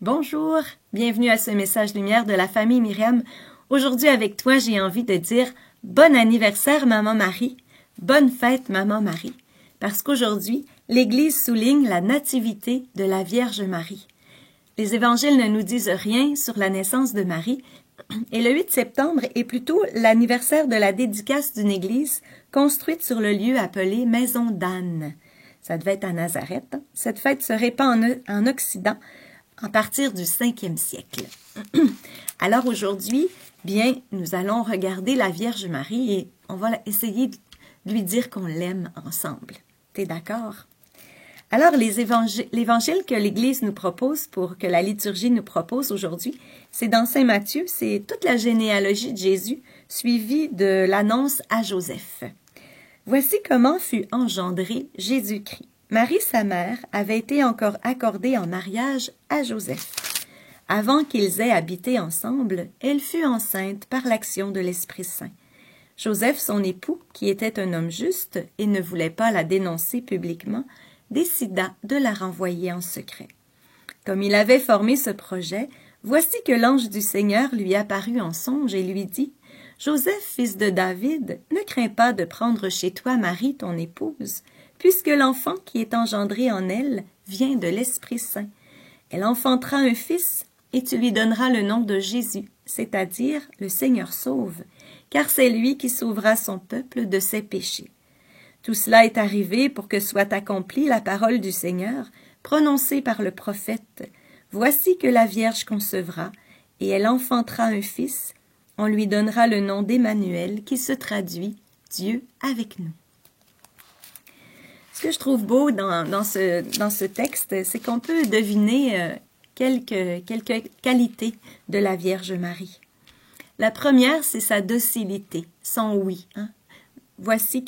Bonjour, bienvenue à ce message lumière de la famille Myriam. Aujourd'hui avec toi, j'ai envie de dire bon anniversaire Maman Marie, bonne fête Maman Marie, parce qu'aujourd'hui, l'Église souligne la nativité de la Vierge Marie. Les évangiles ne nous disent rien sur la naissance de Marie, et le 8 septembre est plutôt l'anniversaire de la dédicace d'une église construite sur le lieu appelé Maison d'Anne. Ça devait être à Nazareth. Cette fête se répand en Occident à partir du 5e siècle. Alors aujourd'hui, bien, nous allons regarder la Vierge Marie et on va essayer de lui dire qu'on l'aime ensemble. T'es d'accord? Alors, l'évangile que l'Église nous propose, que la liturgie nous propose aujourd'hui, c'est dans Saint Matthieu, c'est toute la généalogie de Jésus, suivie de l'annonce à Joseph. Voici comment fut engendré Jésus-Christ. Marie, sa mère, avait été encore accordée en mariage à Joseph. Avant qu'ils aient habité ensemble, elle fut enceinte par l'action de l'Esprit Saint. Joseph, son époux, qui était un homme juste et ne voulait pas la dénoncer publiquement, décida de la renvoyer en secret. Comme il avait formé ce projet, voici que l'ange du Seigneur lui apparut en songe et lui dit « Joseph, fils de David, ne crains pas de prendre chez toi Marie, ton épouse, puisque l'enfant qui est engendré en elle vient de l'Esprit Saint. Elle enfantera un fils, et tu lui donneras le nom de Jésus, c'est-à-dire le Seigneur sauve, car c'est lui qui sauvera son peuple de ses péchés. Tout cela est arrivé pour que soit accomplie la parole du Seigneur, prononcée par le prophète. Voici que la Vierge concevra, et elle enfantera un fils. On lui donnera le nom d'Emmanuel, qui se traduit « Dieu avec nous ». Ce que je trouve beau dans ce texte, c'est qu'on peut deviner quelques qualités de la Vierge Marie. La première, c'est sa docilité, son oui. Voici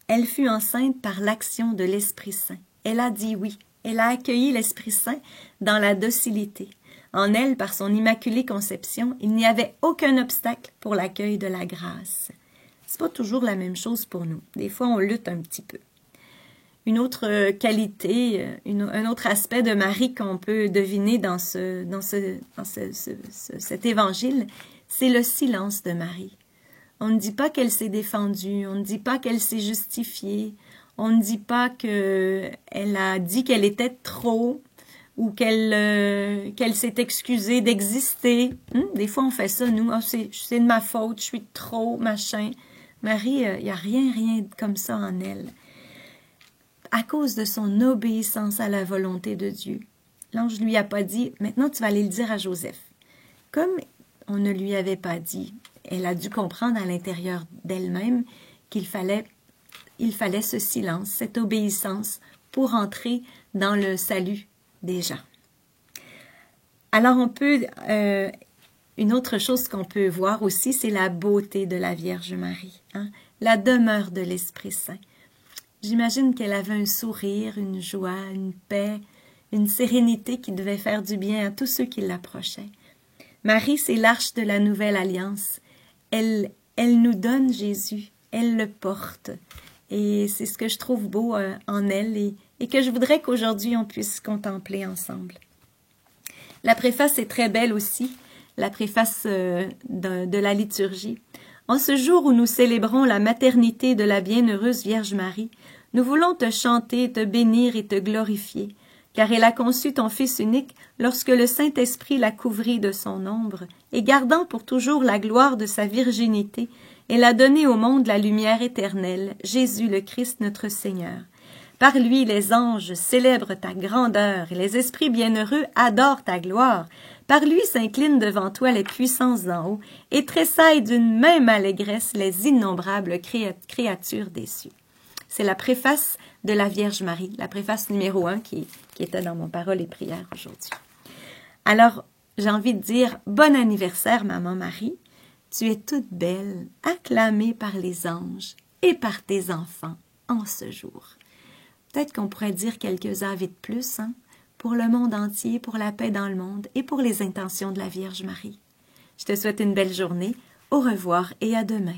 elle fut enceinte par l'action de l'Esprit Saint. Elle a dit oui. Elle a accueilli l'Esprit Saint dans la docilité. En elle, par son immaculée conception, il n'y avait aucun obstacle pour l'accueil de la grâce. C'est pas toujours la même chose pour nous. Des fois, on lutte un petit peu. Une autre qualité, un autre aspect de Marie qu'on peut deviner dans cet évangile, c'est le silence de Marie. On ne dit pas qu'elle s'est défendue, on ne dit pas qu'elle s'est justifiée, on ne dit pas qu'elle a dit qu'elle était trop ou qu'elle s'est excusée d'exister. Des fois, on fait ça, nous. Oh, c'est de ma faute, je suis trop, machin. Marie, il n'y a rien comme ça en elle. À cause de son obéissance à la volonté de Dieu. L'ange ne lui a pas dit « Maintenant, tu vas aller le dire à Joseph ». Comme on ne lui avait pas dit, elle a dû comprendre à l'intérieur d'elle-même qu'il fallait ce silence, cette obéissance pour entrer dans le salut des gens. Alors, une autre chose qu'on peut voir aussi, c'est la beauté de la Vierge Marie, la demeure de l'Esprit Saint. J'imagine qu'elle avait un sourire, une joie, une paix, une sérénité qui devait faire du bien à tous ceux qui l'approchaient. Marie, c'est l'arche de la nouvelle alliance. Elle nous donne Jésus, elle le porte. Et c'est ce que je trouve beau en elle et que je voudrais qu'aujourd'hui on puisse contempler ensemble. La préface est très belle aussi, la préface de la liturgie. En ce jour où nous célébrons la maternité de la bienheureuse Vierge Marie, nous voulons te chanter, te bénir et te glorifier, car elle a conçu ton Fils unique lorsque le Saint-Esprit l'a couvrit de son ombre, et gardant pour toujours la gloire de sa virginité, elle a donné au monde la lumière éternelle, Jésus le Christ notre Seigneur. Par lui, les anges célèbrent ta grandeur et les esprits bienheureux adorent ta gloire. Par lui s'inclinent devant toi les puissances d'en haut et tressaillent d'une même allégresse les innombrables créatures des cieux. C'est la préface de la Vierge Marie, la préface numéro 1 qui était dans mon Paroles et prières aujourd'hui. Alors, j'ai envie de dire bon anniversaire, Maman Marie. Tu es toute belle, acclamée par les anges et par tes enfants en ce jour. Peut-être qu'on pourrait dire quelques ave de plus, pour le monde entier, pour la paix dans le monde et pour les intentions de la Vierge Marie. Je te souhaite une belle journée. Au revoir et à demain.